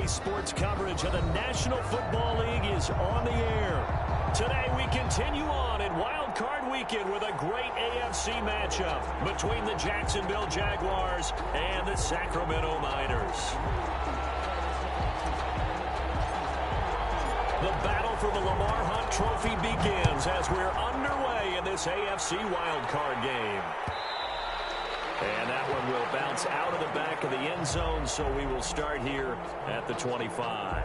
sports coverage of the National Football League is on the air. Today we continue on in Wild Card Weekend with a great AFC matchup between the Jacksonville Jaguars and the Sacramento Miners. The battle for the Lamar Hunt Trophy begins as we're underway in this AFC Wild Card game. And that one will bounce out of the back of the end zone, so we will start here at the 25.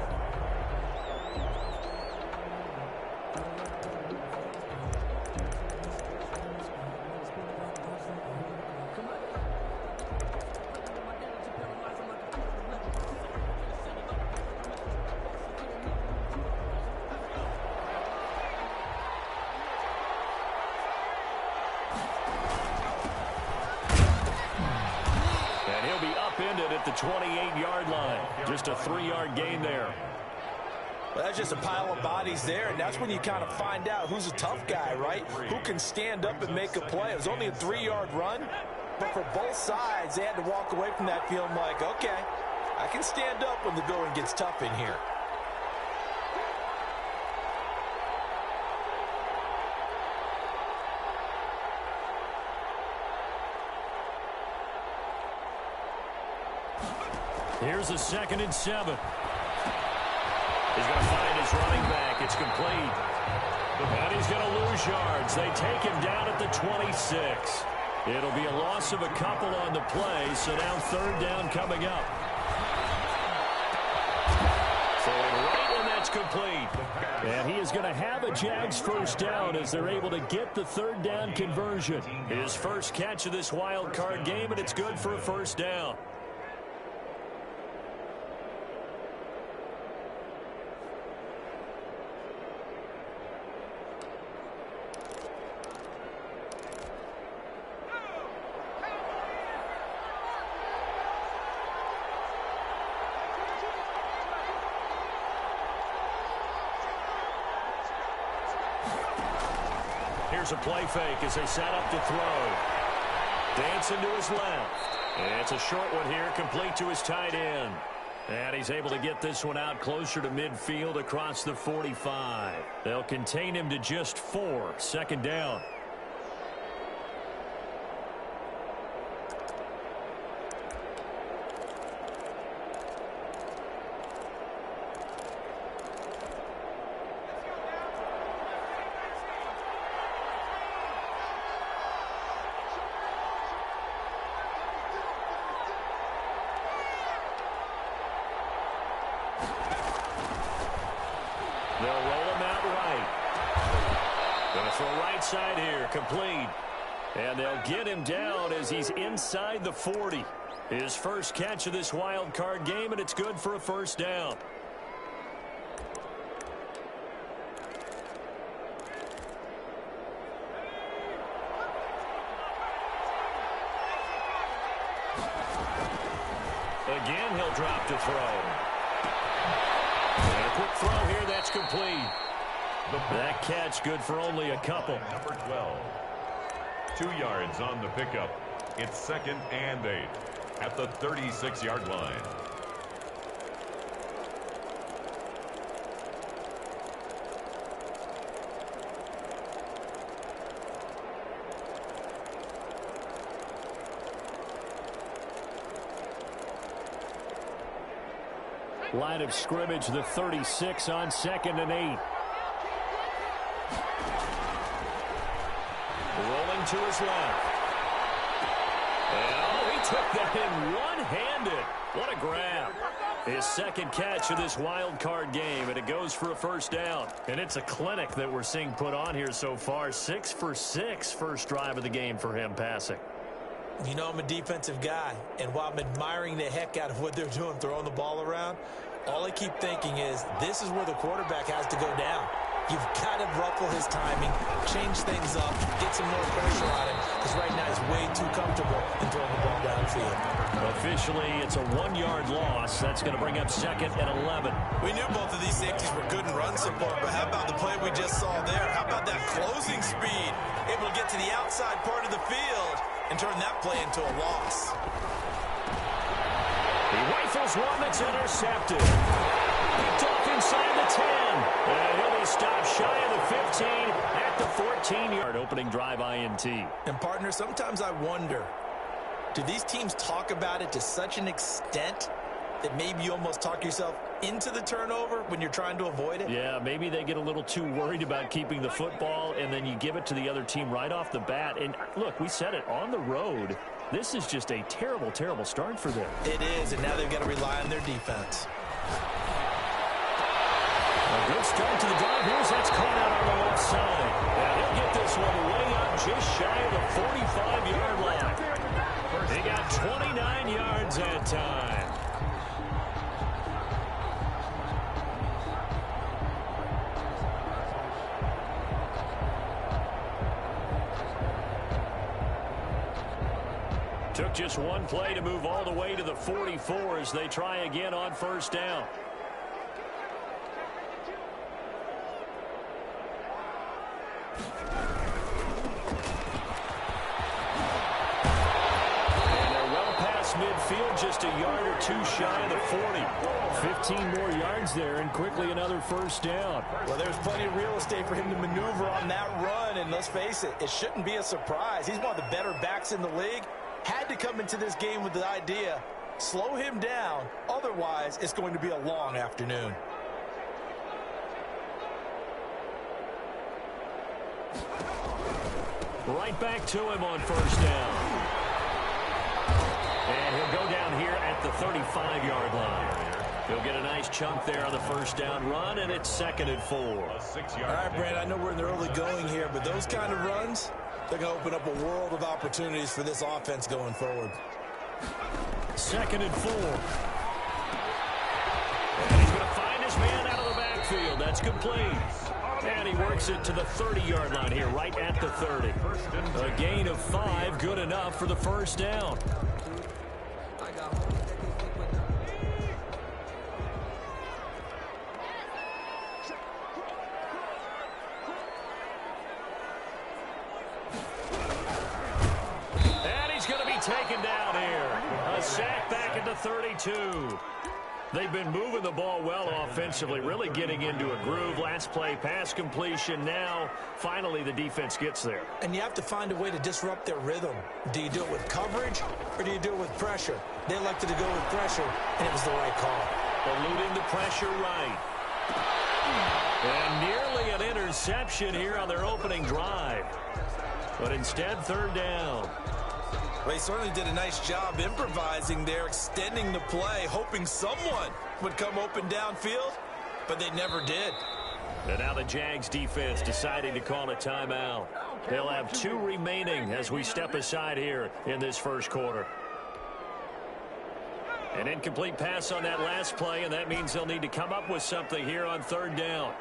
At the 28-yard line. Just a 3-yard gain there. Well, that's just a pile of bodies there, and that's when you kind of find out who's a tough guy, right? Who can stand up and make a play. It was only a 3-yard run, but for both sides, they had to walk away from that feeling like, okay, I can stand up when the going gets tough in here. Here's a 2nd and 7. He's going to find his running back. It's complete. And he's going to lose yards. They take him down at the 26. It'll be a loss of a couple on the play, so now 3rd down coming up. Throwing right, and that's complete. And he is going to have a Jags 1st down as they're able to get the 3rd down conversion. His first catch of this wild card game, and it's good for a 1st down. Here's a play fake as they set up to throw. Dancing to his left. And it's a short one here, complete to his tight end. And he's able to get this one out closer to midfield across the 45. They'll contain him to just 4. 2nd down. They'll roll him out right. Going to throw right side here, complete. And they'll get him down as he's inside the 40. His first catch of this wild card game, and it's good for a 1st down. Again, he'll drop to throw. And a quick throw here, that's complete. That catch good for only a couple. Number 12. 2 yards on the pickup. It's 2nd and 8 at the 36-yard line. Line of scrimmage, the 36 on 2nd and 8. Rolling to his left. And oh, he took that in one-handed. What a grab. His 2nd catch of this wild card game, and it goes for a 1st down. And it's a clinic that we're seeing put on here so far. 6 for 6 first drive of the game for him passing. You know, I'm a defensive guy, and while I'm admiring the heck out of what they're doing, throwing the ball around, all I keep thinking is this is where the quarterback has to go down. You've got to ruffle his timing, change things up, get some more pressure on him, because right now he's way too comfortable in throwing the ball downfield. Officially, it's a 1-yard loss. That's going to bring up 2nd and 11. We knew both of these safeties were good in run support, but how about the play we just saw there? How about that closing speed? Able to get to the outside part of the field and turn that play into a loss. He waits Rifles one that's intercepted. Picked off inside the 10. And he'll be stopped shy of the 15 at the 14-yard opening drive INT. And, partner, sometimes I wonder, do these teams talk about it to such an extent that maybe you almost talk yourself into the turnover when you're trying to avoid it? Yeah, maybe they get a little too worried about keeping the football, and then you give it to the other team right off the bat. And, look, we said it, on the road, this is just a terrible, terrible start for them. It is, and now they've got to rely on their defense. A good start to the drive. Here's that's caught out on the left side. And he'll get this one way up just shy of the 45-yard line. He got 29 yards that time. Took just one play to move all the way to the 44 as they try again on first down. Midfield just a yard or two shy of the 40. 15 more yards there and quickly another first down. Well, there's plenty of real estate for him to maneuver on that run, and let's face it, it shouldn't be a surprise. He's one of the better backs in the league. Had to come into this game with the idea, slow him down, otherwise it's going to be a long afternoon. Right back to him on first down. And he'll go down here at the 35-yard line. He'll get a nice chunk there on the first down run, and it's 2nd and 4. All right, Brand, I know we're in the early going here, but those kind of runs, they're going to open up a world of opportunities for this offense going forward. 2nd and 4. And he's going to find his man out of the backfield. That's complete. And he works it to the 30-yard line here, right at the 30. A gain of 5, good enough for the first down. Taken down here. A sack back at the 32. They've been moving the ball well offensively, really getting into a groove. Last play, pass completion. Now, finally, the defense gets there. And you have to find a way to disrupt their rhythm. Do you do it with coverage, or do you do it with pressure? They elected to go with pressure, and it was the right call. Eluding the pressure right. And nearly an interception here on their opening drive. But instead, 3rd down. Well, he certainly did a nice job improvising there, extending the play, hoping someone would come open downfield, but they never did. And now the Jags defense deciding to call a timeout. They'll have 2 remaining as we step aside here in this first quarter. An incomplete pass on that last play, and that means they'll need to come up with something here on 3rd down.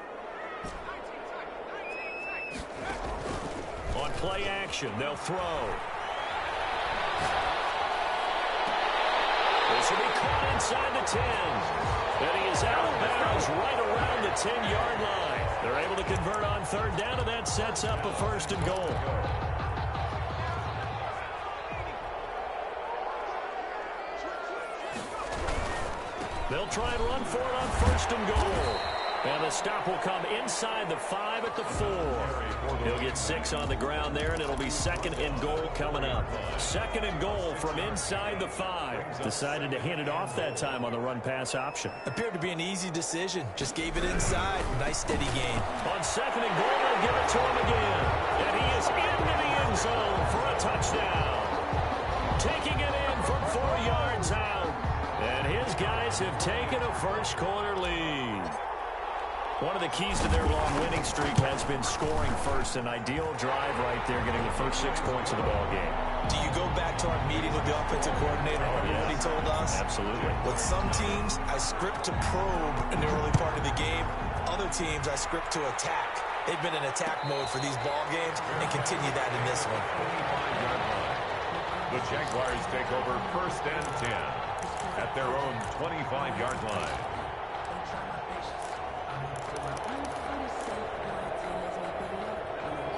On play action, they'll throw. This will be caught inside the 10. And he is out of bounds right around the 10-yard line. They're able to convert on 3rd down, and that sets up a 1st and goal. They'll try and run for it on 1st and goal. And the stop will come inside the 5 at the 4. He'll get 6 on the ground there, and it'll be 2nd and goal coming up. 2nd and goal from inside the 5. Decided to hand it off that time on the run-pass option. Appeared to be an easy decision. Just gave it inside. Nice, steady gain. On 2nd and goal, they'll give it to him again. And he is into the end zone for a touchdown. Taking it in from 4 yards out. And his guys have taken a first-quarter lead. One of the keys to their long winning streak has been scoring first. An ideal drive right there, getting the first 6 points of the ball game. Do you go back to our meeting with the offensive coordinator? Remember what he told us? Absolutely. With some teams, I script to probe in the early part of the game. Other teams, I script to attack. They've been in attack mode for these ball games and continue that in this one. The Jaguars take over 1st and 10 at their own 25-yard line.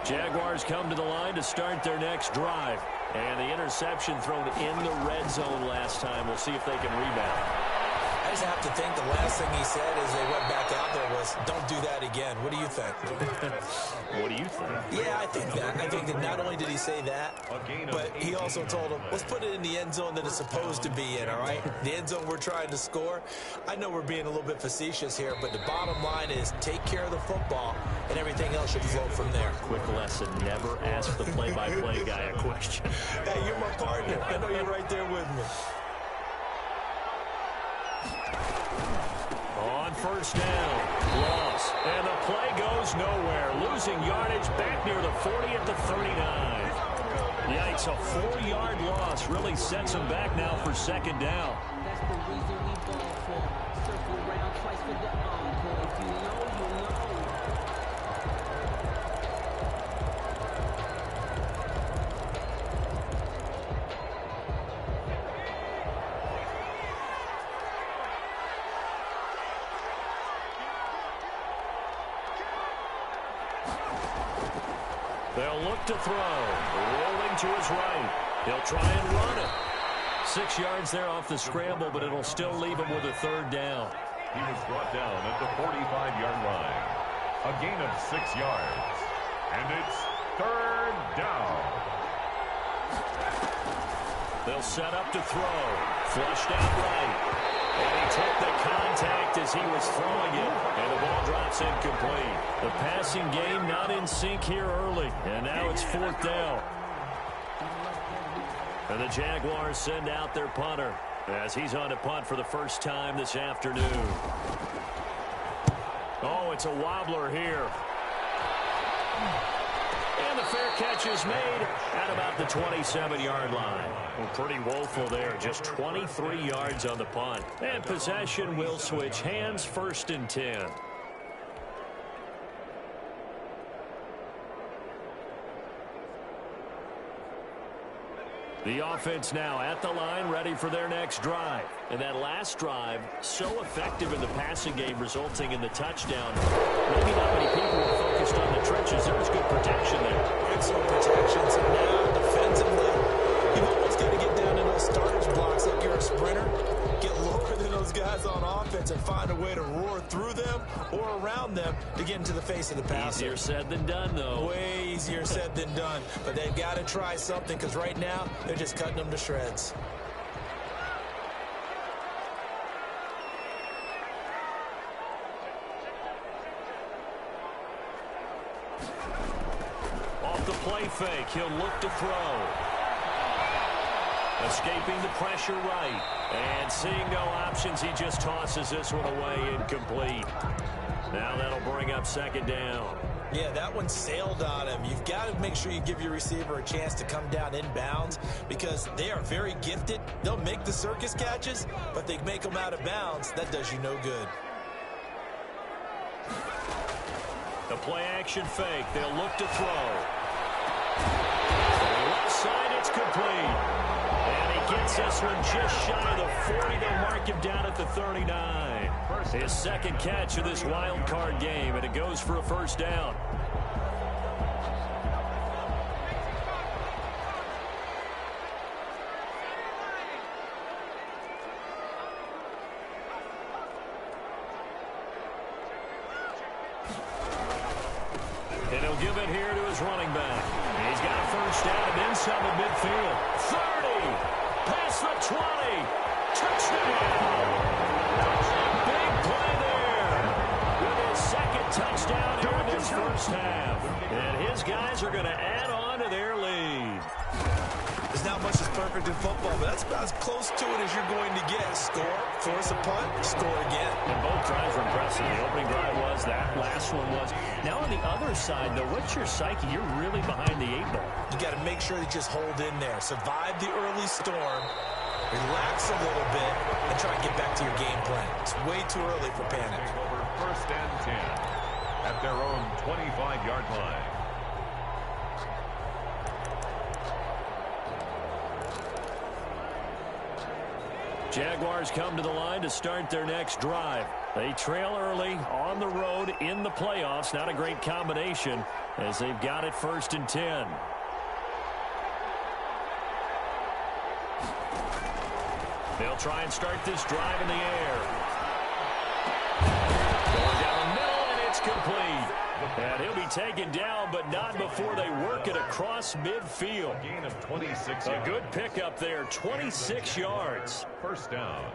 Jaguars come to the line to start their next drive. And the interception thrown in the red zone last time. We'll see if they can rebound. Jaguars have to think the last thing he said as they went back out there was, don't do that again. What do you think? What do you think? Yeah, I think that. I think that not only did he say that, but he also told him, let's put it in the end zone that it's supposed to be in, all right? The end zone we're trying to score. I know we're being a little bit facetious here, but the bottom line is take care of the football, and everything else should flow from there. Quick lesson, never ask the play-by-play guy a question. Hey, you're my partner. I know you're right there with me. On first down, loss, and the play goes nowhere. Losing yardage back near the 40 at the 39. Yikes, a 4-yard loss really sets them back now for second down. That's the reason we ball for. Circle around twice for the encore. If you know, you know. They'll look to throw. Rolling to his right. He'll try and run it. 6 yards there off the scramble, but it'll still leave him with a third down. He was brought down at the 45-yard line. A gain of 6 yards. And it's third down. They'll set up to throw. Flushed out right. And he took the contact as he was throwing it. And the ball drops incomplete. The passing game not in sync here early. And now it's fourth down. And the Jaguars send out their punter as he's on to punt for the first time this afternoon. Oh, it's a wobbler here. And the fair catch is made at about the 27-yard line. Well, pretty woeful there. Just 23 yards on the punt. And possession will switch hands, first and 10. The offense now at the line, ready for their next drive. And that last drive, so effective in the passing game, resulting in the touchdown. Maybe not many people were focused on the trenches. There was good protection there. Excellent protection. So now, defensively, you've almost got to get down in those starters blocks like you're a sprinter. Get lower than those guys on offense and find a way to roar through them or around them to get into the face of the passer. Easier said than done, though. Way easier said than done. But they've got to try something because right now they're just cutting them to shreds. Off the play fake, he'll look to throw. Escaping the pressure right. And seeing no options, he just tosses this one away, incomplete. Now that'll bring up second down. Yeah, that one sailed on him. You've got to make sure you give your receiver a chance to come down inbounds because they are very gifted. They'll make the circus catches, but they make them out of bounds. That does you no good. The play action fake. They'll look to throw. On the left side, it's complete. And he gets this one just shy of the 40. They'll mark him down at the 39. His second catch of this wild card game, and it goes for a first down. And he'll give it here to his running back. He's got a first down and inside the midfield. 30. Past the 20. Touchdown. Big play there. With his second touchdown here in this first half. And his guys are going to add on to their lead. There's not much that's perfect in football, but that's about as close to it as you're going to get. Score, force a punt, score again. And both drives were impressive. The opening drive was, that last one was. Now on the other side, though, what's your psyche? You're really behind the 8 ball. You got to make sure you just hold in there. Survive the early storm, relax a little bit, and try and get back to your game plan. It's way too early for panic. Over first and 10 at their own 25-yard line. Jaguars come to the line to start their next drive. They trail early on the road in the playoffs. Not a great combination as they've got it first and 10. They'll try and start this drive in the air. complete. And he'll be taken down, but not before they work it across midfield. Gain of 26 A yards. good pickup there, 26 yards. First down.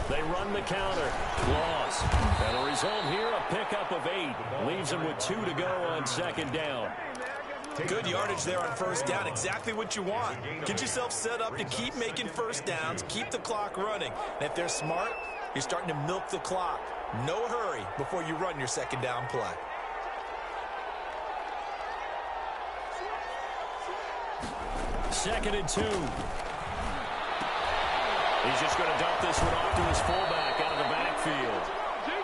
They run the counter. Loss. And the result here, a pickup of 8. Leaves them with 2 to go on second down. Good yardage there on first down. Exactly what you want. Get yourself set up to keep making first downs, keep the clock running. And if they're smart, you're starting to milk the clock. No hurry before you run your second down play. Second and 2. He's just going to dump this one off to his fullback out of the backfield.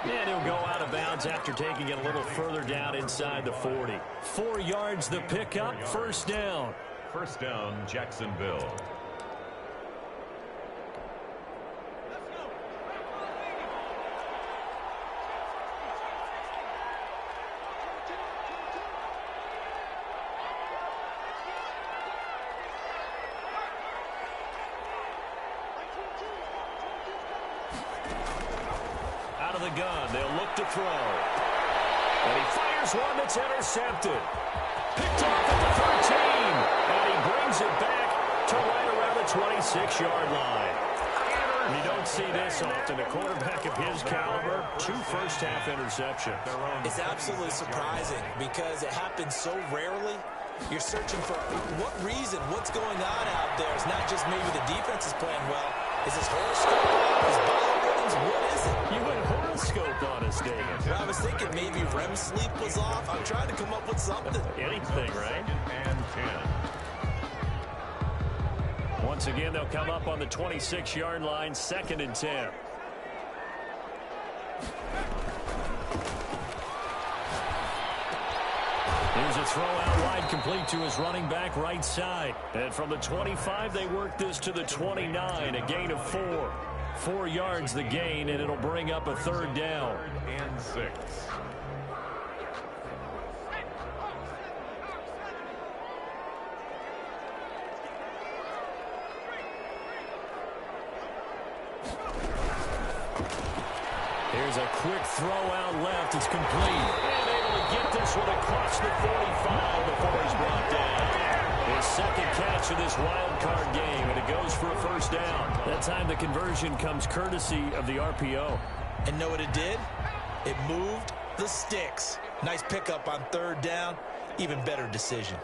And he'll go out of bounds after taking it a little further down inside the 40. 4 yards the pickup, first down. First down, Jacksonville. Out of the gun, they'll look to throw. And he fires one that's intercepted. Picked off at the 13. And he brings it back to right around the 26-yard line. You don't see this often. A quarterback of his caliber, 2 first-half interceptions. It's absolutely surprising because it happens so rarely. You're searching for what reason, what's going on out there. It's not just maybe the defense is playing well. Is his horoscope off? His biorhythms? What is it? You went horoscope on us, David. Well, I was thinking maybe REM sleep was off. I'm trying to come up with something. Anything, right? And 10. Once again, they'll come up on the 26-yard line, second and 10. Here's a throw out wide, complete to his running back right side. And from the 25, they work this to the 29, a gain of 4. 4 yards the gain, and it'll bring up a third down. Third and 6. Here's a quick throw out left. It's complete. And able to get this one across the 45 before he's brought down. His second catch of this wild card game, and it goes for a first down. That time the conversion comes courtesy of the RPO. And know what it did? It moved the sticks. Nice pickup on third down. Even better decision.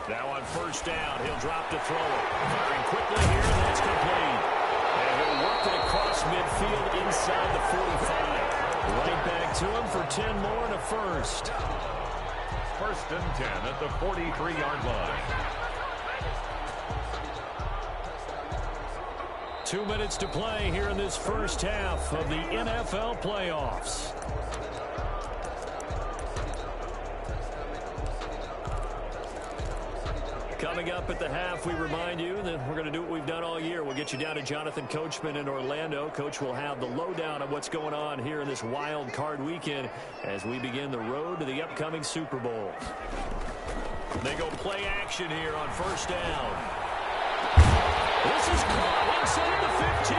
Now on first down, he'll drop to throw it. Firing quickly here, and that's complete. And he'll work it across midfield inside the 45. Right back to him for 10 more and a first. First and 10 at the 43-yard line. 2 minutes to play here in this first half of the NFL playoffs. Coming up at the half, we remind you that we're going to do what we've done all year. We'll get you down to Jonathan Coachman in Orlando. Coach will have the lowdown of what's going on here in this wild card weekend as we begin the road to the upcoming Super Bowl. They go play action here on first down. This is caught inside the 15.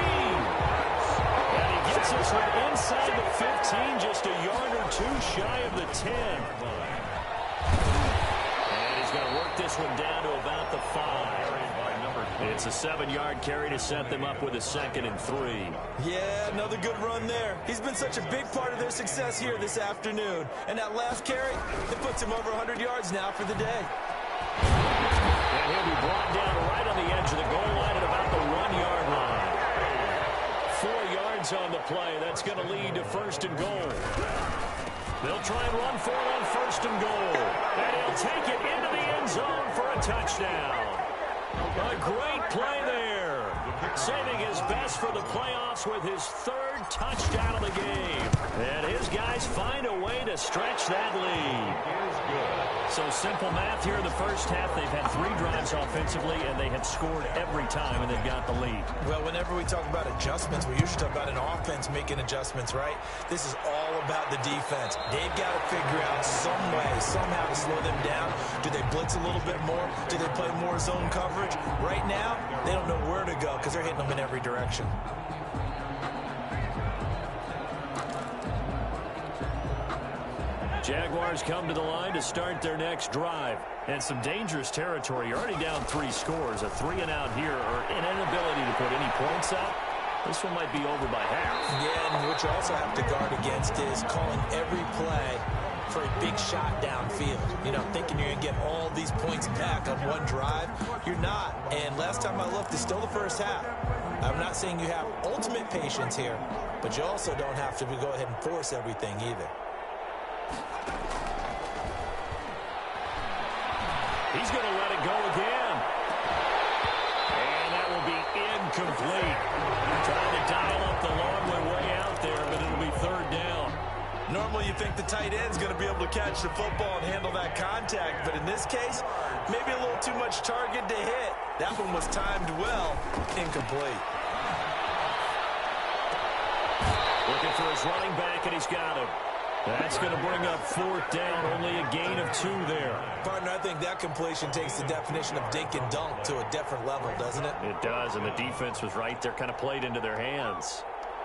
And he gets this one inside the 15, just a yard or 2 shy of the 10. He's going to work this one down to about the 5. It's a 7-yard carry to set them up with a second and 3. Yeah, another good run there. He's been such a big part of their success here this afternoon. And that last carry, it puts him over 100 yards now for the day. And he'll be brought down right on the edge of the goal line at about the 1-yard line. 4 yards on the play. That's going to lead to first and goal. They'll try and run for it on first and goal. And he'll take it into the end zone for a touchdown. A great play there. Saving his best for the playoffs with his 3rd third touchdown of the game. And his guys find a way to stretch that lead. So simple math here in the first half. They've had 3 drives offensively, and they have scored every time, and they've got the lead. Well, whenever we talk about adjustments, we usually talk about an offense making adjustments, right? This is all about the defense. They've got to figure out some way, somehow to slow them down. Do they blitz a little bit more? Do they play more zone coverage? Right now, they don't know where to go because they're hitting them in every direction. Jaguars come to the line to start their next drive. And some dangerous territory. You're already down 3 scores. A 3-and-out here, or an inability to put any points up. This one might be over by half. Yeah, and what you also have to guard against is calling every play for a big shot downfield. You know, thinking you're going to get all these points back on one drive. You're not. And last time I looked, it's still the first half. I'm not saying you have ultimate patience here, but you also don't have to go ahead and force everything either. He's going to let it go again. And that will be incomplete. Trying to dial up the long way out there, but it'll be 3rd down. Normally you think the tight end's going to be able to catch the football and handle that contact, but in this case, maybe a little too much target to hit. That one was timed well, incomplete. Looking for his running back, and he's got him. That's going to bring up 4th down, only a gain of 2 there. Partner, I think that completion takes the definition of dink and dunk to a different level, doesn't it? It does, and the defense was right there, kind of played into their hands.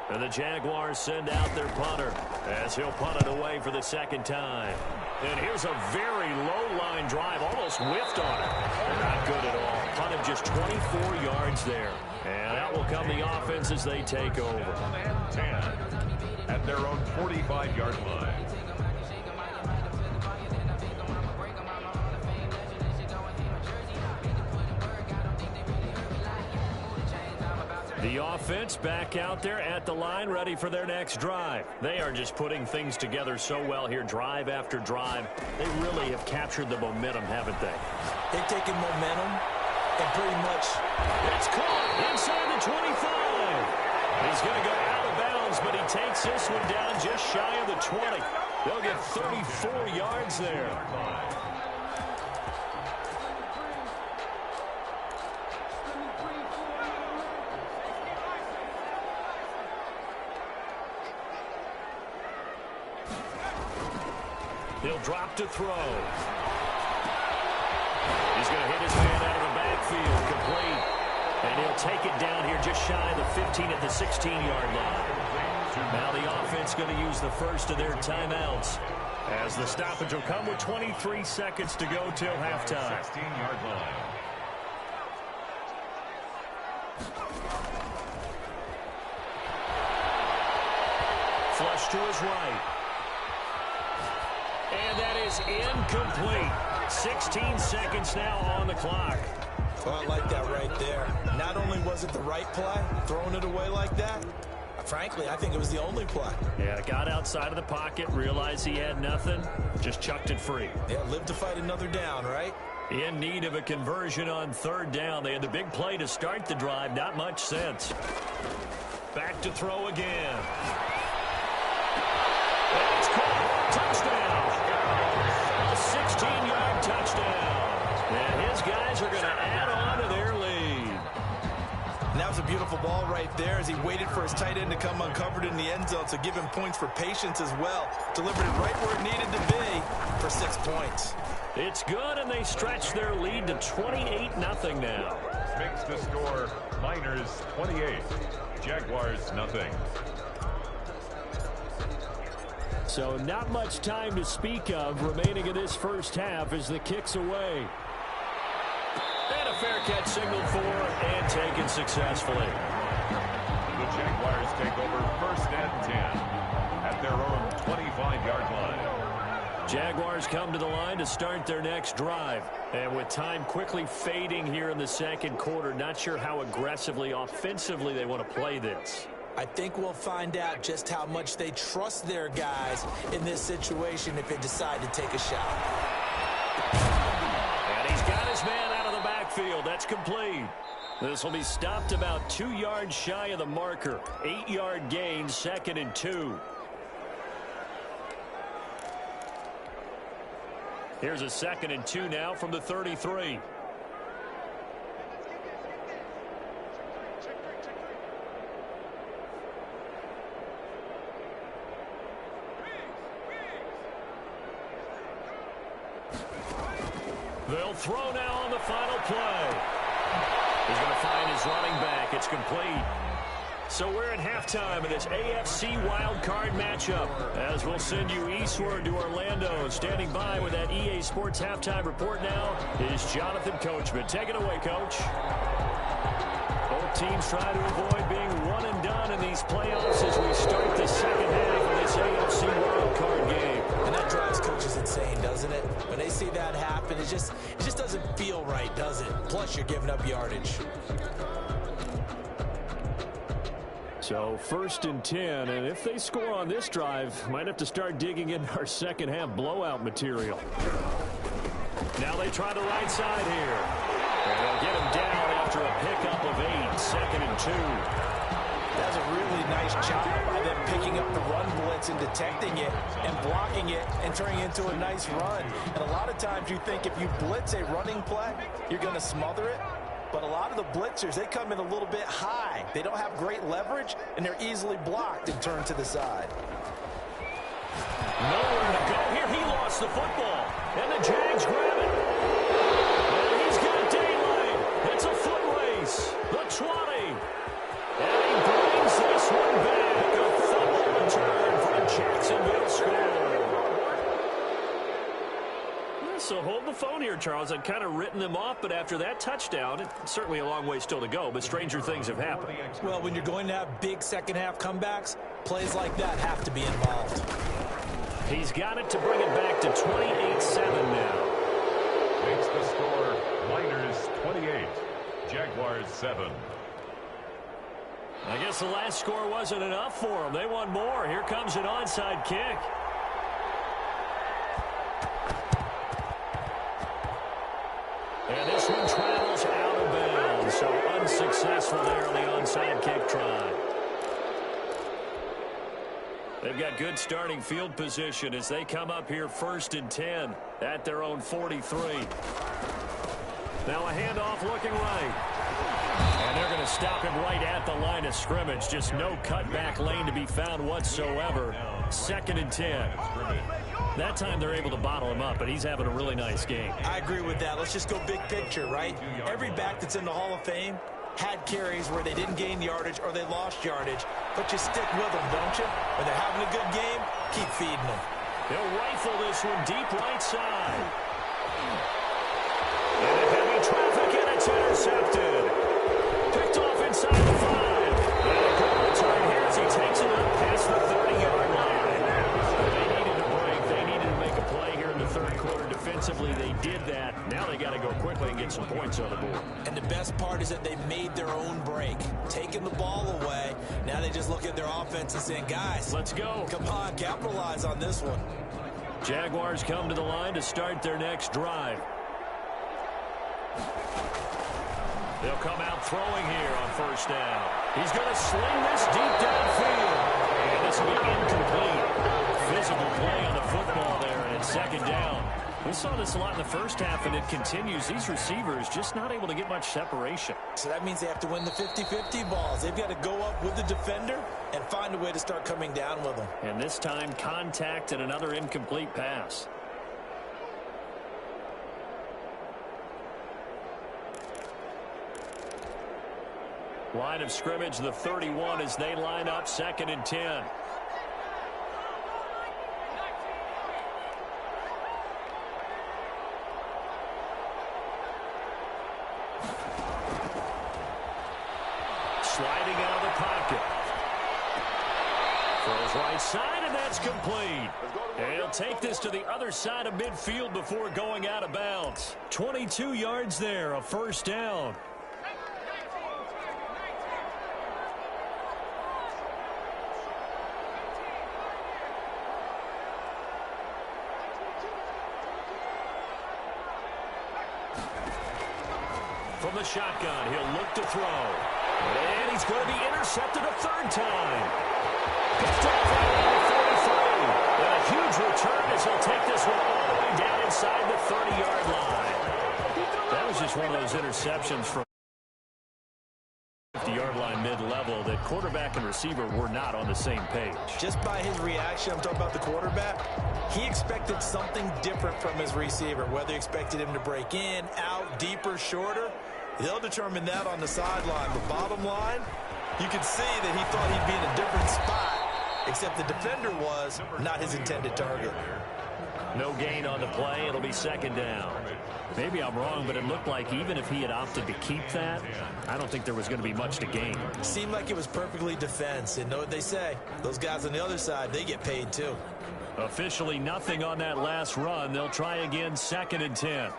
And the Jaguars send out their punter as he'll punt it away for the 2nd time. And here's a very low-line drive, almost whiffed on it. Not good at all. Punted just 24 yards there. And that will come the offense as they take over. 10 at their own 45-yard line. The offense back out there at the line, ready for their next drive. They are just putting things together so well here, drive after drive. They really have captured the momentum, haven't they? They've taken momentum and pretty much... It's caught inside the 25. He's going to go out of bounds, but he takes this one down just shy of the 20. They'll get 34 yards there. He'll drop to throw. He's going to hit his man out of the backfield, complete. And he'll take it down here just shy of the 15 at the 16-yard line. Now the offense going to use the first of their timeouts, as the stoppage will come with 23 seconds to go till halftime. 16-yard line. Flush to his right. And that is incomplete. 16 seconds now on the clock. Well, I like that right there. Not only was it the right play, throwing it away like that, frankly, I think it was the only play. Yeah, got outside of the pocket, realized he had nothing, just chucked it free. Yeah, live to fight another down, right? In need of a conversion on 3rd down. They had the big play to start the drive, not much sense. Back to throw again. It's caught. Touchdown. A 16-yard touchdown. And his guys are going to add on to their lead. And that was a beautiful ball right there as he waited for his tight end to come uncovered in the end zone, so give him points for patience as well. Delivered it right where it needed to be for 6 points. It's good, and they stretch their lead to 28-0 now. Makes the score Miners 28, Jaguars nothing. So not much time to speak of remaining in this first half as the kick's away. And a fair catch signaled for and taken successfully. The Jaguars take over 1st and 10 at their own 25-yard line. Jaguars come to the line to start their next drive. And with time quickly fading here in the 2nd quarter, not sure how aggressively, offensively they want to play this. I think we'll find out just how much they trust their guys in this situation if they decide to take a shot. And he's got his man out of the backfield. That's complete. This will be stopped about 2 yards shy of the marker. 8-yard gain, 2nd and 2. Here's a 2nd and 2 now from the 33. They'll throw now on the final play. He's going to find his running back. It's complete. So we're at halftime in this AFC wildcard matchup. As we'll send you eastward to Orlando. Standing by with that EA Sports halftime report now is Jonathan Coachman. Take it away, Coach. Both teams try to avoid being one and done in these playoffs as we start the second half of this AFC wildcard game. And that drives coaches insane, doesn't it? When they see that happen, it just doesn't feel right, does it? Plus, you're giving up yardage. So 1st and 10, and if they score on this drive, might have to start digging into our second half blowout material. Now they try the right side here. And they'll get him down after a pickup of 8, 2nd and 2. That's a really nice job by them picking up the run blitz and detecting it and blocking it and turning it into a nice run. And a lot of times you think if you blitz a running play, you're going to smother it. But a lot of the blitzers, they come in a little bit high. They don't have great leverage, and they're easily blocked and turned to the side. Nowhere to go here. He lost the football. And the Jags grab it. And he's got daylight. It's a foot race. The 20. And he brings this one back. A fumble return for the Jacksonville score. So hold the phone here, Charles. I'd kind of written them off, but after that touchdown, it's certainly a long way still to go, but stranger things have happened. Well, when you're going to have big second-half comebacks, plays like that have to be involved. He's got it to bring it back to 28-7 now. Makes the score Niners 28, Jaguars 7. I guess the last score wasn't enough for them. They want more. Here comes an onside kick. And this one travels out of bounds, so unsuccessful there on the onside kick try. They've got good starting field position as they come up here 1st and 10 at their own 43. Now a handoff looking right. And they're going to stop him right at the line of scrimmage. Just no cutback lane to be found whatsoever. 2nd and 10. That time they're able to bottle him up, but he's having a really nice game. I agree with that. Let's just go big picture, right? Every back that's in the Hall of Fame had carries where they didn't gain yardage or they lost yardage, but you stick with them, don't you? When they're having a good game, keep feeding them. He'll rifle this one deep right side. And a heavy traffic, and it's intercepted. Picked off inside the 5. And a good return here as he takes it up past the 30-yard line. They needed a break. They needed to make a play here in the 3rd quarter. Defensively, they did that. Now they got to go quickly and get some points on the board. And the best part is that they made their own break. Taking the ball away. Now they just look at their offense and saying, guys, let's go. Come on, capitalize on this one. Jaguars come to the line to start their next drive. They'll come out throwing here on 1st down. He's going to sling this deep downfield. And this will be incomplete. Physical play on the football there, and it's 2nd down. We saw this a lot in the first half, and it continues. These receivers just not able to get much separation. So that means they have to win the 50-50 balls. They've got to go up with the defender and find a way to start coming down with them. And this time, contact and another incomplete pass. Line of scrimmage, the 31 as they line up 2nd and 10. Sliding out of the pocket. Throws right side, and that's complete. And he'll take this to the other side of midfield before going out of bounds. 22 yards there, a 1st down. From the shotgun, he'll look to throw. And he's going to be intercepted a third time. Picked off right around the 43. And a huge return as he'll take this one all the way down inside the 30-yard line. That was just one of those interceptions from 50-yard line mid-level that quarterback and receiver were not on the same page. Just by his reaction, I'm talking about the quarterback, he expected something different from his receiver, whether he expected him to break in, out, deeper, shorter. They'll determine that on the sideline. But bottom line, you can see that he thought he'd be in a different spot, except the defender was not his intended target. No gain on the play. It'll be second down. Maybe I'm wrong, but it looked like even if he had opted to keep that, I don't think there was going to be much to gain. Seemed like it was perfectly defense. And know what they say? Those guys on the other side, they get paid too. Officially nothing on that last run. They'll try again, 2nd and 10.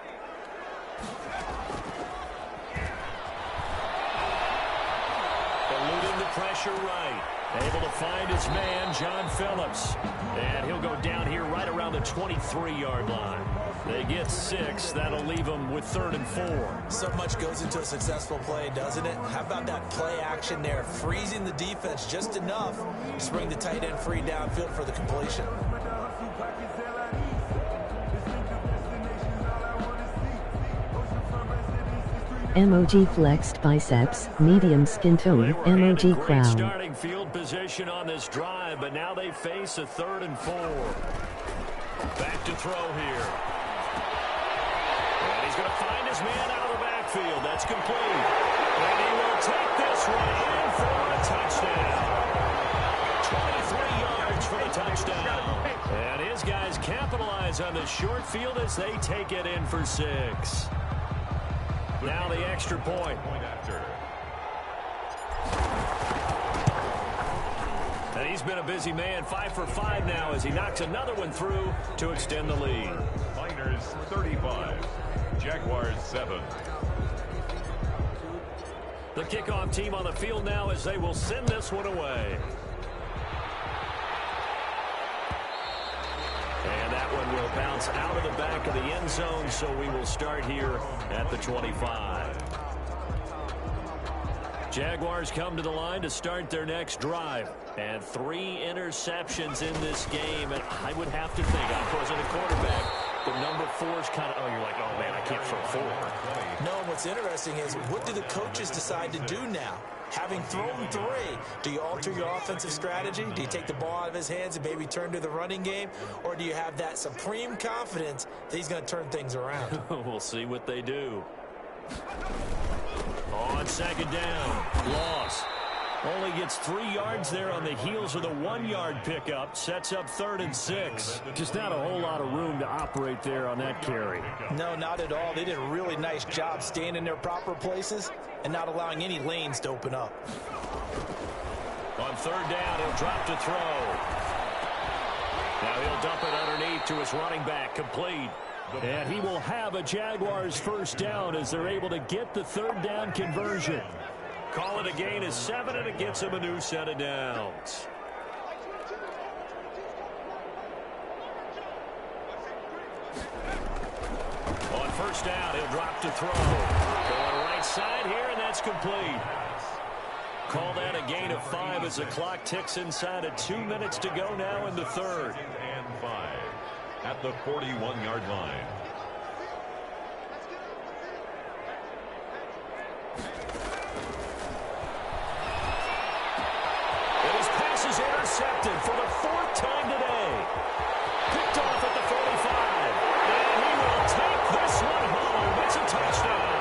Eluding the pressure right. Able to find his man, John Phillips. And he'll go down here right around the 23-yard line. They get 6. That'll leave them with 3rd and 4. So much goes into a successful play, doesn't it? How about that play action there? Freezing the defense just enough to bring the tight end free downfield for the completion. MOG flexed biceps, medium skin tone, MOG crown. Starting field position on this drive, but now they face a 3rd and 4. Back to throw here. And he's going to find his man out of the backfield. That's complete. And he will take this one in for a touchdown. 23 yards for the touchdown. And his guys capitalize on the short field as they take it in for 6. Now the extra point. And he's been a busy man, 5 for 5 now as he knocks another one through to extend the lead. Niners 35, Jaguars 7. The kickoff team on the field now as they will send this one away. And that one will bounce out of the back of the end zone, so we will start here at the 25. Jaguars come to the line to start their next drive. And 3 interceptions in this game. And I would have to think, of course, as a quarterback, the number 4 is kind of, you're like, oh, man, I can't throw 4. No, what's interesting is, what do the coaches decide to do now? Having thrown 3, do you alter your offensive strategy? Do you take the ball out of his hands and maybe turn to the running game? Or do you have that supreme confidence that he's going to turn things around? We'll see what they do. On 2nd down, loss. Only gets 3 yards there on the heels of the 1-yard pickup. Sets up 3rd and 6. Just not a whole lot of room to operate there on that carry. No, not at all. They did a really nice job staying in their proper places and not allowing any lanes to open up. On 3rd down, he'll drop to throw. Now he'll dump it underneath to his running back, complete. And he will have a Jaguars first down as they're able to get the 3rd down conversion. Call it a gain of 7, and it gets him a new set of downs. On 1st down, he'll drop to throw. Going right side here, and that's complete. Call that a gain of 5 as the clock ticks inside of 2 minutes to go now in the 3rd. And 5 at the 41-yard line. Intercepted for the 4th time today. Picked off at the 45. And he will take this one home. It's a touchdown.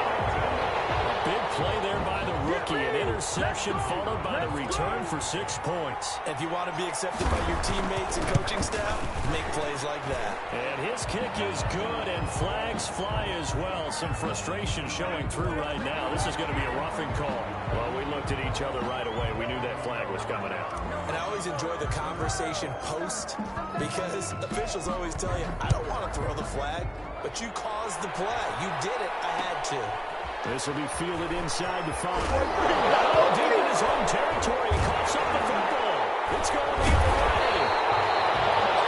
A big play there by the rookie. An interception followed by the return for 6 points. If you want to be accepted by your teammates and coaching staff, make plays like that. And his kick is good, and flags fly as well. Some frustration showing through right now. This is going to be a roughing call. Well, we looked at each other right away. We knew that flag was coming out. And I always enjoy the conversation post, because officials always tell you, I don't want to throw the flag, but you caused the play. You did it. I had to. This will be fielded inside the 5. Oh, deep in his own territory. He coughs up the football. It's going the other way.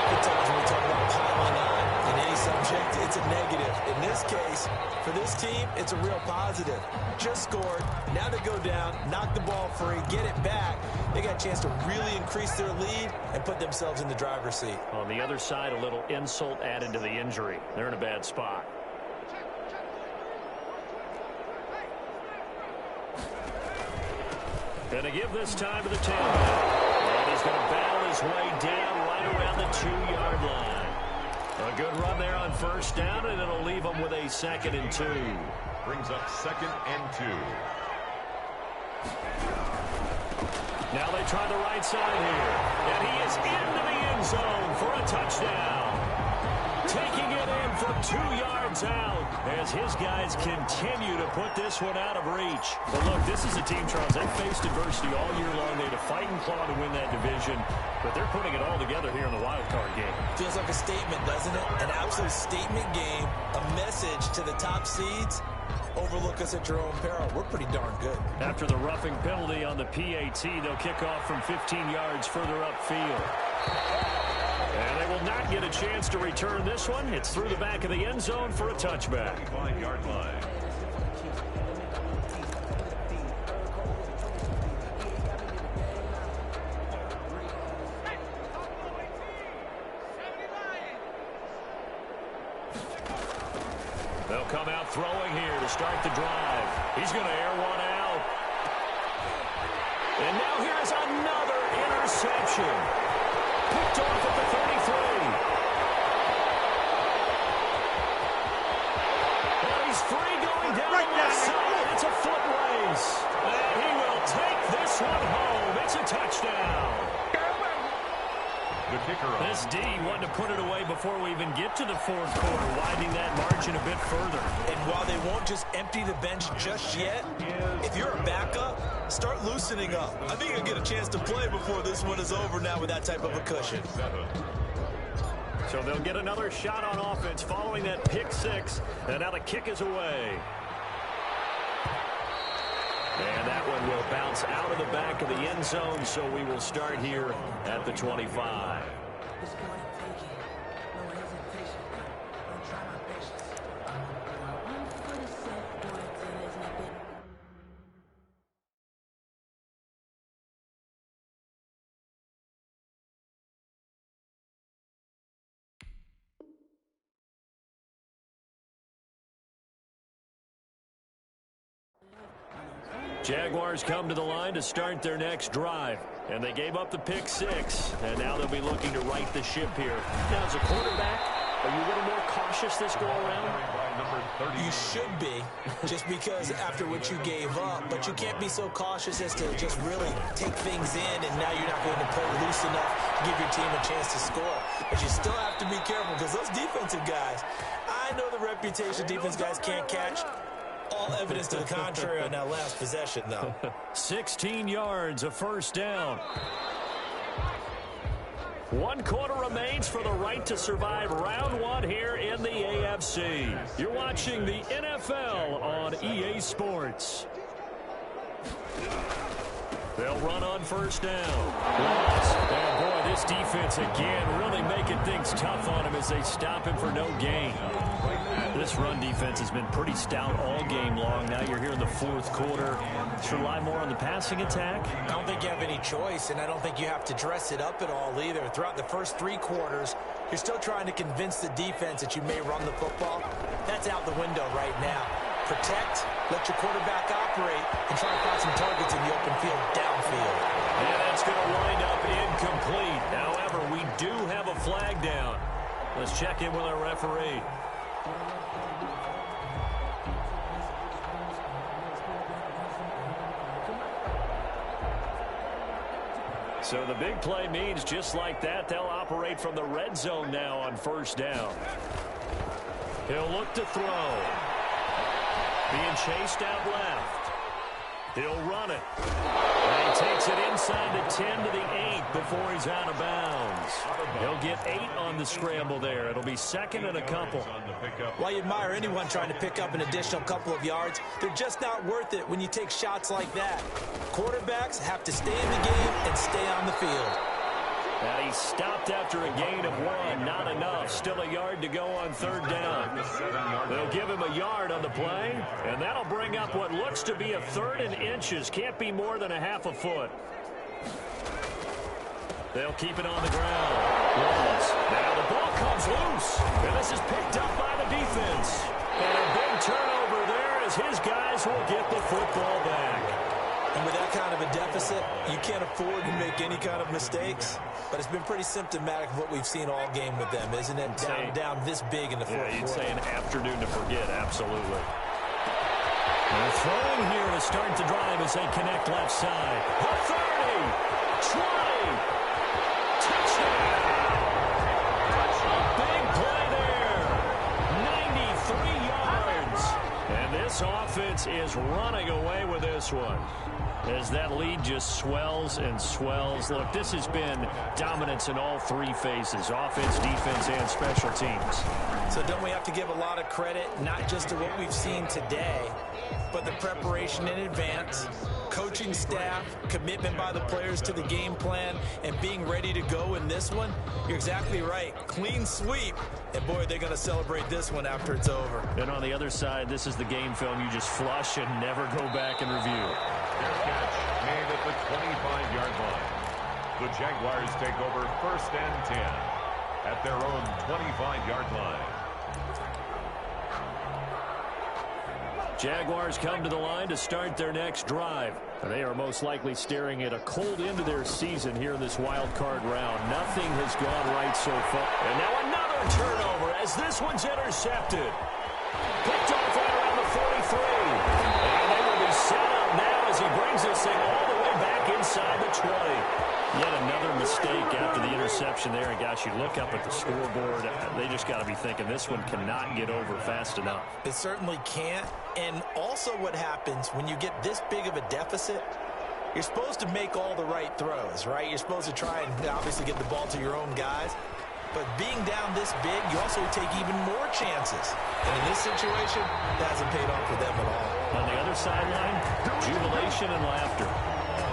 Oftentimes when we talk about piling on in any subject, it's a negative. In this this case, for this team, it's a real positive. Just scored. Now they go down, knock the ball free, get it back. They got a chance to really increase their lead and put themselves in the driver's seat. On the other side, a little insult added to the injury. They're in a bad spot. Going to give this time to the tailback. And he's going to battle his way down right around the 2-yard line. A good run there on first down, and it'll leave him with a 2nd and 2. Brings up 2nd and 2. Now they try the right side here. And he is into the end zone for a touchdown. Taking it in for 2 yards out as his guys continue to put this one out of reach. But look, this is a team, Charles, they've faced adversity all year long. They had to fight and claw to win that division, but they're putting it all together here in the wild card game. Feels like a statement, doesn't it? An absolute statement game, a message to the top seeds. Overlook us at your own peril. We're pretty darn good. After the roughing penalty on the PAT, they'll kick off from 15 yards further upfield. And they will not get a chance to return this one. It's through the back of the end zone for a touchback. 5-yard line. They'll come out throwing here to start the drive. He's going to air one out. And now here's another interception. Picked off at the 33. And he's free going down the left side. It's a foot race. And he will take this one home. It's a touchdown. The kicker on. This D wanted to put it away before we even get to the 4th quarter, widening that margin a bit further. And while they won't just empty the bench just yet, if you're a backup, start loosening up. I think you'll get a chance to play before this one is over now with that type of a cushion. So they'll get another shot on offense following that pick 6, and now the kick is away. And that one will bounce out of the back of the end zone, so we will start here at the 25. Jaguars come to the line to start their next drive. And they gave up the pick 6. And now they'll be looking to right the ship here. Now, as a quarterback, are you a little more cautious this go around? You should be, just because after what you gave up. But you can't be so cautious as to just really take things in, and now you're not going to play loose enough to give your team a chance to score. But you still have to be careful, because those defensive guys, I know the reputation defense guys can't catch. All evidence to the contrary on that last possession, though. 16 yards, a first down. 1 quarter remains for the right to survive round 1 here in the AFC. You're watching the NFL on EA Sports. They'll run on first down. And boy, this defense again really making things tough on him as they stop him for no gain. This run defense has been pretty stout all game long. Now you're here in the 4th quarter. Should rely more on the passing attack? I don't think you have any choice, and I don't think you have to dress it up at all either. Throughout the first 3 quarters, you're still trying to convince the defense that you may run the football. That's out the window right now. Protect, let your quarterback operate, and try to find some targets in the open field downfield. And that's going to wind up incomplete. However, we do have a flag down. Let's check in with our referee. So the big play means just like that, they'll operate from the red zone now on first down. He'll look to throw. Being chased out left. He'll run it. And he takes it inside the 10 to the 8 before he's out of bounds. He'll get 8 on the scramble there. It'll be 2nd and a couple. While you admire anyone trying to pick up an additional couple of yards, they're just not worth it when you take shots like that. Quarterbacks have to stay in the game and stay on the field. And he stopped after a gain of 1. Not enough. Still a yard to go on 3rd down. They'll give him a yard on the play, and that'll bring up what looks to be a 3rd and inches. Can't be more than a half a foot. They'll keep it on the ground. Now the ball comes loose, and this is picked up by the defense. And a big turnover there as his guys will get the football back. And with that kind of a deficit, you can't afford to make any kind of mistakes. But it's been pretty symptomatic of what we've seen all game with them, isn't it? Down this big in the fourth quarter. You'd say an afternoon to forget, absolutely. They're throwing here to start the drive as they connect left side. The 30, 20, touchdown. Big play there. 93 yards. And this offense is running away with this one, as that lead just swells and swells. Look, this has been dominance in all 3 phases, offense, defense, and special teams. So don't we have to give a lot of credit, not just to what we've seen today, but the preparation in advance, coaching staff, commitment by the players to the game plan, and being ready to go in this one? You're exactly right. Clean sweep. And, boy, they're going to celebrate this one after it's over. And on the other side, this is the game film you just flush and never go back and review. Their catch made at the 25-yard line. The Jaguars take over 1st and 10 at their own 25-yard line. Jaguars come to the line to start their next drive. They are most likely staring at a cold end to their season here in this wild card round. Nothing has gone right so far. And now another turnover as this one's intercepted. Picked off right around the 43. And they will be set up now as he brings this thing all the way back inside the 20. Yet another mistake after the interception there. And, gosh, you look up at the scoreboard, they just got to be thinking this one cannot get over fast enough. It certainly can't. And also what happens when you get this big of a deficit, you're supposed to make all the right throws, right? You're supposed to try and obviously get the ball to your own guys. But being down this big, you also take even more chances. And in this situation, that hasn't paid off for them at all. On the other sideline, jubilation and laughter.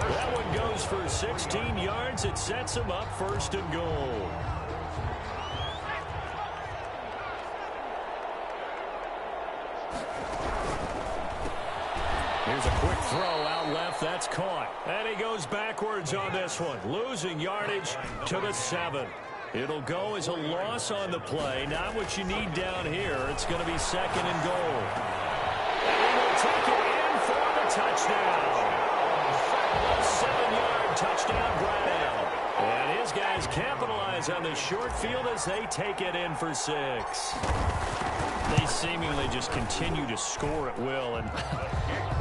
That one goes for 16 yards. It sets him up 1st and goal. Here's a quick throw out left. That's caught. And he goes backwards on this one, losing yardage to the 7. It'll go as a loss on the play. Not what you need down here. It's going to be 2nd and goal. And he will take it in for the touchdown. A 7-yard touchdown Brown. And his guys capitalize on the short field as they take it in for 6. They seemingly just continue to score at will, and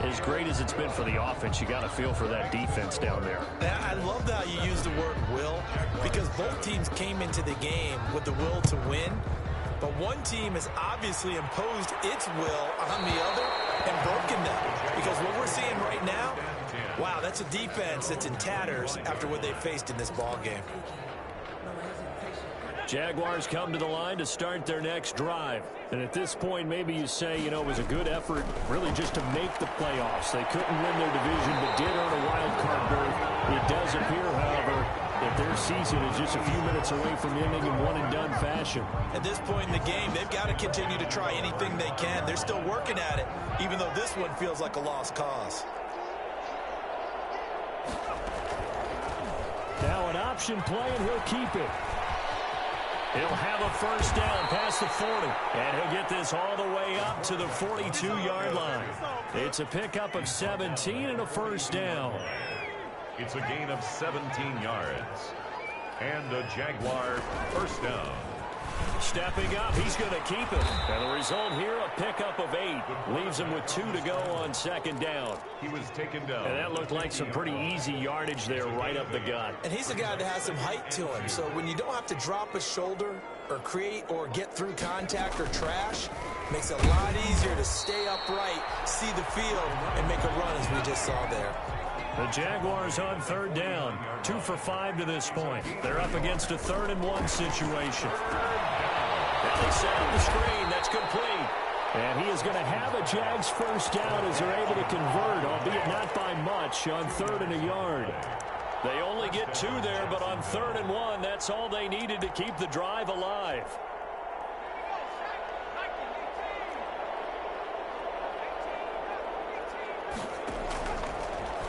as great as it's been for the offense, you got to feel for that defense down there. I love how you use the word will, because both teams came into the game with the will to win, but one team has obviously imposed its will on the other and broken them, because what we're seeing right now, wow, that's a defense that's in tatters after what they faced in this ball game. Jaguars come to the line to start their next drive. And at this point, maybe you say, you know, it was a good effort really just to make the playoffs. They couldn't win their division, but did earn a wild card berth. It does appear, however, that their season is just a few minutes away from ending in one-and-done fashion. At this point in the game, they've got to continue to try anything they can. They're still working at it, even though this one feels like a lost cause. Now an option play, and he'll keep it. He'll have a 1st down past the 40, and he'll get this all the way up to the 42-yard line. It's a pickup of 17 and a 1st down. It's a gain of 17 yards. And a Jaguar 1st down. Stepping up, he's going to keep it. And the result here, a pickup of 8. Leaves him with 2 to go on 2nd down. He was taken down. And that looked like some pretty easy yardage there right up the gut. And he's a guy that has some height to him. So when you don't have to drop a shoulder or create or get through contact or trash, makes it a lot easier to stay upright, see the field, and make a run as we just saw there. The Jaguars on 3rd down. 2 for 5 to this point. They're up against a 3rd and 1 situation. And they set up the screen. That's complete. And he is going to have a Jags 1st down as they're able to convert, albeit not by much, on 3rd and a yard. They only get 2 there, but on 3rd and 1, that's all they needed to keep the drive alive.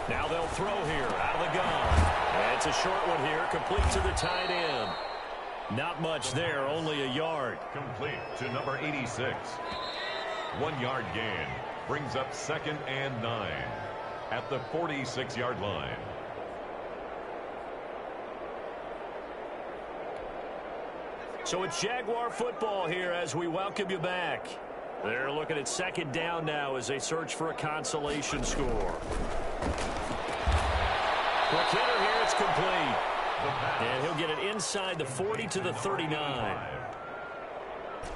Now they'll throw here out of the gun. And it's a short one here, complete to the tight end. Not much there, only a yard. Complete to number 86. 1 yard gain brings up 2nd and 9 at the 46-yard line. So it's Jaguar football here as we welcome you back. They're looking at 2nd down now as they search for a consolation score. McKinnon here, it's complete. And he'll get it inside the 40 to the 39.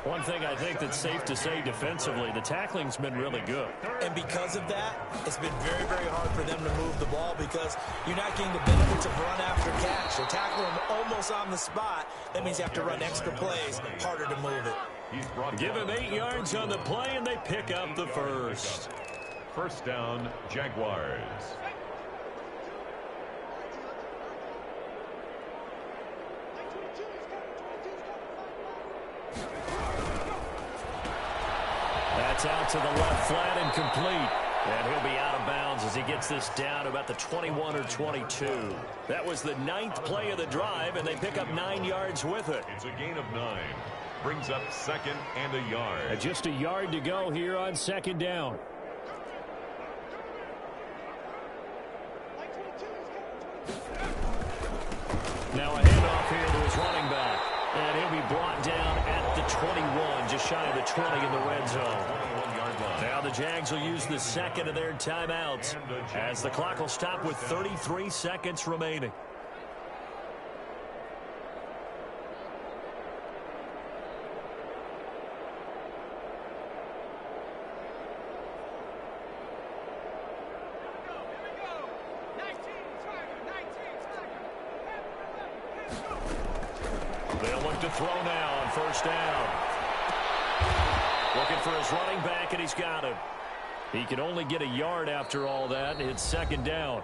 One thing I think that's safe to say defensively, the tackling's been really good. And because of that, it's been very, very hard for them to move the ball because you're not getting the benefits of run after catch. They're tackling them almost on the spot. That means you have to run extra plays, harder to move it. Give him 8 yards on the play, and they pick up the first. First down, Jaguars. That's out to the left flat and complete. And he'll be out of bounds as he gets this down about the 21 or 22. That was the 9th play of the drive, and they pick up 9 yards with it. It's a gain of 9. Brings up 2nd and a yard. Just a yard to go here on 2nd down. Now a handoff here to his running back. And he'll be brought down at the 21, just shy of the 20 in the red zone. Now the Jags will use the 2nd of their timeouts as the clock will stop with 33 seconds remaining. They'll look to throw now on 1st down. Looking for his running back, and he's got him. He can only get a yard after all that, and it's 2nd down.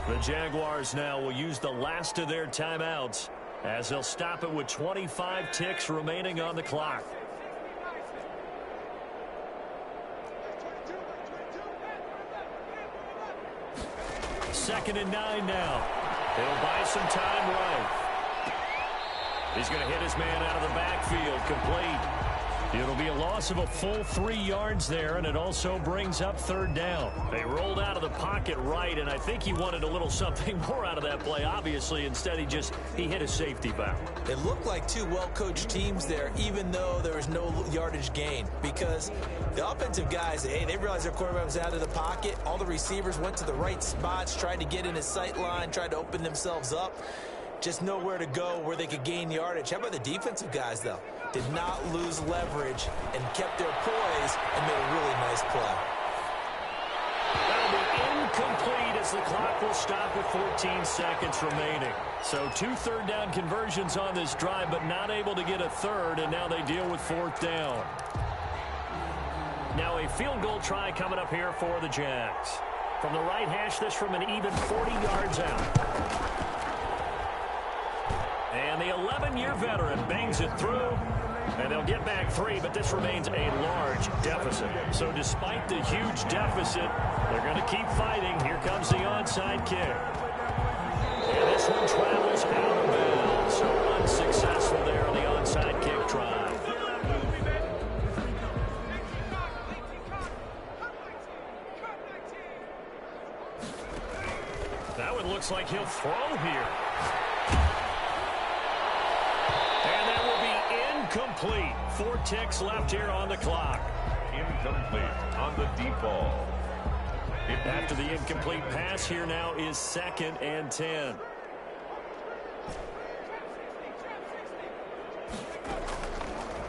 The Jaguars now will use the last of their timeouts as they'll stop it with 25 ticks remaining on the clock. 2nd and 9 now. He'll buy some time right. He's going to hit his man out of the backfield, complete. It'll be a loss of a full 3 yards there, and it also brings up 3rd down. They rolled out of the pocket right, and I think he wanted a little something more out of that play, obviously. Instead, he hit a safety valve. It looked like 2 well-coached teams there, even though there was no yardage gain, because the offensive guys, hey, they realized their quarterback was out of the pocket. All the receivers went to the right spots, tried to get in his sight line, tried to open themselves up. Just nowhere to go where they could gain yardage. How about the defensive guys, though? Did not lose leverage and kept their poise and made a really nice play. That'll be incomplete as the clock will stop with 14 seconds remaining. So 2 3rd down conversions on this drive, but not able to get a 3rd, and now they deal with 4th down. Now a field goal try coming up here for the Jags. From the right hash, this from an even 40 yards out. And the 11-year veteran bangs it through, and they'll get back 3, but this remains a large deficit. So despite the huge deficit, they're going to keep fighting. Here comes the onside kick. And this one travels out of bounds. So unsuccessful there on the onside kick try. That one looks like he'll throw here. Complete. 4 ticks left here on the clock. Incomplete on the deep ball. After the incomplete pass, here now is 2nd and 10.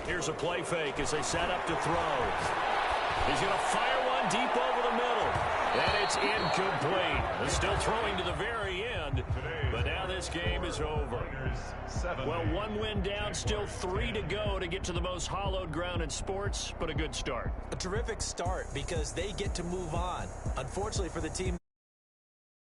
Here's a play fake as they set up to throw. He's going to fire one deep over the middle. And it's incomplete. They're still throwing to the very end. But now this game is over. Well, 1 win down, still 3 to go to get to the most hallowed ground in sports, but a good start. A terrific start because they get to move on. Unfortunately for the team